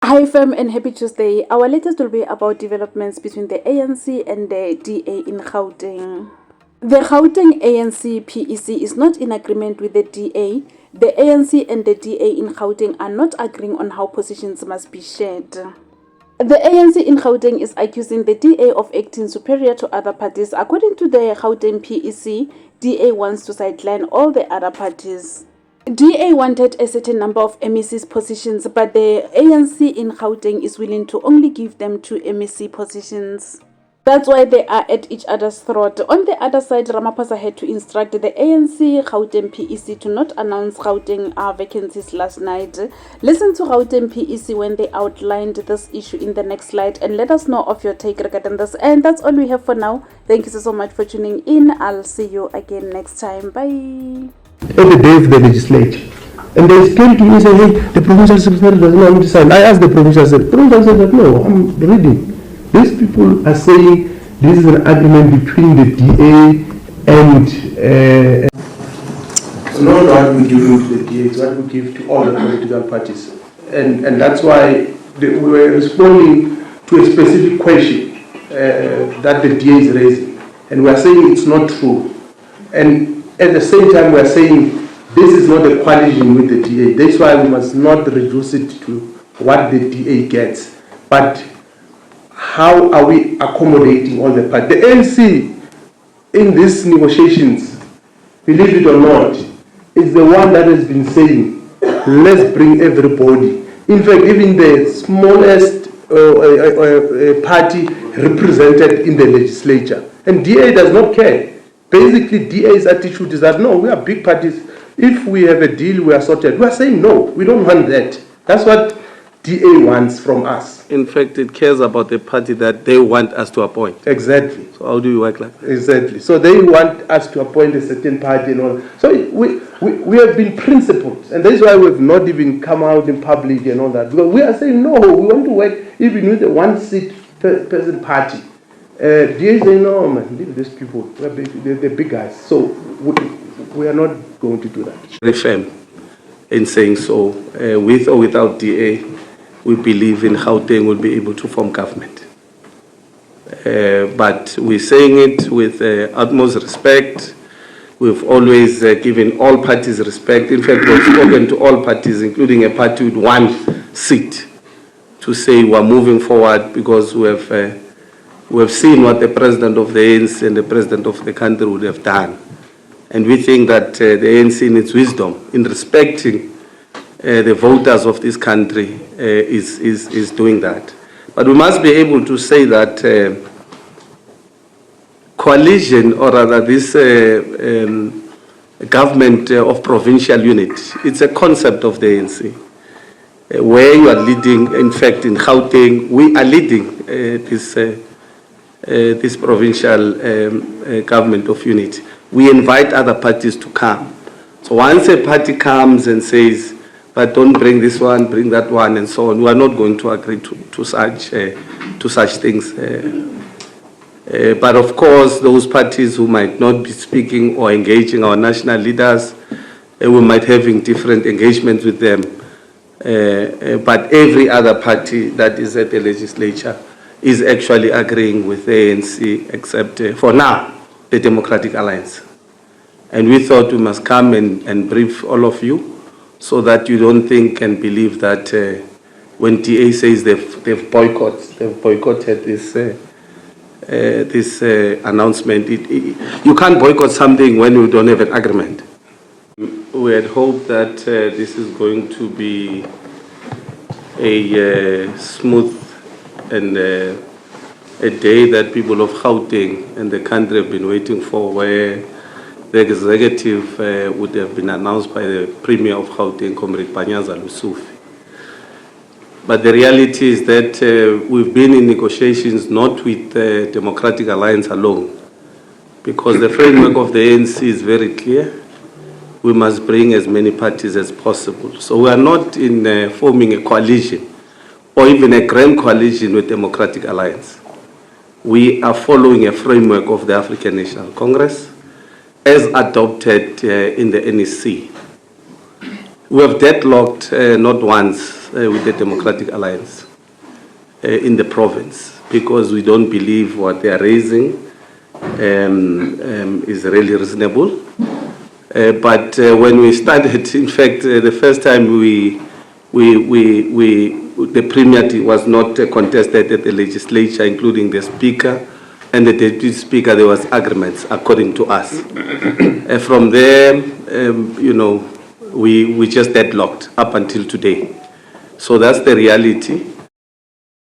Hi fam and happy Tuesday. Our latest will be about developments between the ANC and the DA in Gauteng. The Gauteng ANC PEC is not in agreement with the DA. The ANC and the DA in Gauteng are not agreeing on how positions must be shared. The ANC in Gauteng is accusing the DA of acting superior to other parties. According to the Gauteng PEC, DA wants to sideline all the other parties. DA wanted a certain number of MEC's positions, but the ANC in Gauteng is willing to only give them 2 MEC positions. That's why they are at each other's throat. On the other side, Ramaphosa had to instruct the ANC Gauteng PEC to not announce Gauteng vacancies last night. Listen to Gauteng PEC when they outlined this issue in the next slide and let us know of your take regarding this. And that's all we have for now. Thank you so much for tuning in. I'll see you again next time. Bye. Every day of the legislature. And they came to me and said, hey, the provincial secretary doesn't want me to sign. I asked the provincial secretary. The provincial secretary said, no, I'm reading. These people are saying this is an agreement between the DA and... It's not what we give to the DA, it's what we give to all the political parties. And that's why we were responding to a specific question that the DA is raising. And we are saying it's not true. And at the same time, we are saying this is not a coalition with the DA. That's why we must not reduce it to what the DA gets. But how are we accommodating all the parties? The ANC in these negotiations, believe it or not, is the one that has been saying, let's bring everybody. In fact, even the smallest party represented in the legislature. And DA does not care. Basically, DA's attitude is that, no, we are big parties. If we have a deal, we are sorted. We are saying, no, we don't want that. That's what DA wants from us. In fact, it cares about the party that they want us to appoint. Exactly. So how do you work like that? Exactly. So they want us to appoint a certain party and all. So we have been principled. And that's why we've not even come out in public and all that. Because we are saying, no, we want to work even with a one-seat person party. DA say, no, man, leave these people. They're big guys. So we are not going to do that. Very firm in saying so. With or without DA, we believe in Gauteng will be able to form government. But we're saying it with utmost respect. We've always given all parties respect. In fact, we've spoken to all parties, including a party with 1 seat, to say we're moving forward because we have seen what the president of the ANC and the president of the country would have done. And we think that the ANC in its wisdom, in respecting the voters of this country, is doing that. But we must be able to say that coalition, or rather this government of provincial unit, it's a concept of the ANC. Where you are leading, in fact, in Gauteng, we are leading this provincial government of unity. We invite other parties to come. So once a party comes and says, but don't bring this one, bring that one, and so on, we are not going to agree to such things. But of course, those parties who might not be speaking or engaging our national leaders, we might having different engagements with them. But every other party that is at the legislature is actually agreeing with the ANC, except for now, the Democratic Alliance. And we thought we must come and brief all of you so that you don't think and believe that when DA says they've boycotted this announcement. You can't boycott something when you don't have an agreement. We had hoped that this is going to be a smooth and a day that people of Gauteng and the country have been waiting for, where the executive would have been announced by the Premier of Gauteng, Comrade Panyasa Lesufi. But the reality is that we've been in negotiations not with the Democratic Alliance alone, because the framework of the ANC is very clear. We must bring as many parties as possible. So we are not in forming a coalition or even a grand coalition with Democratic Alliance. We are following a framework of the African National Congress as adopted in the NEC. We have deadlocked not once with the Democratic Alliance in the province because we don't believe what they are raising is really reasonable. But when we started, in fact, the first time the premiership was not contested at the legislature, including the speaker and the deputy speaker. There was agreements, according to us. From there, we just deadlocked up until today. So that's the reality.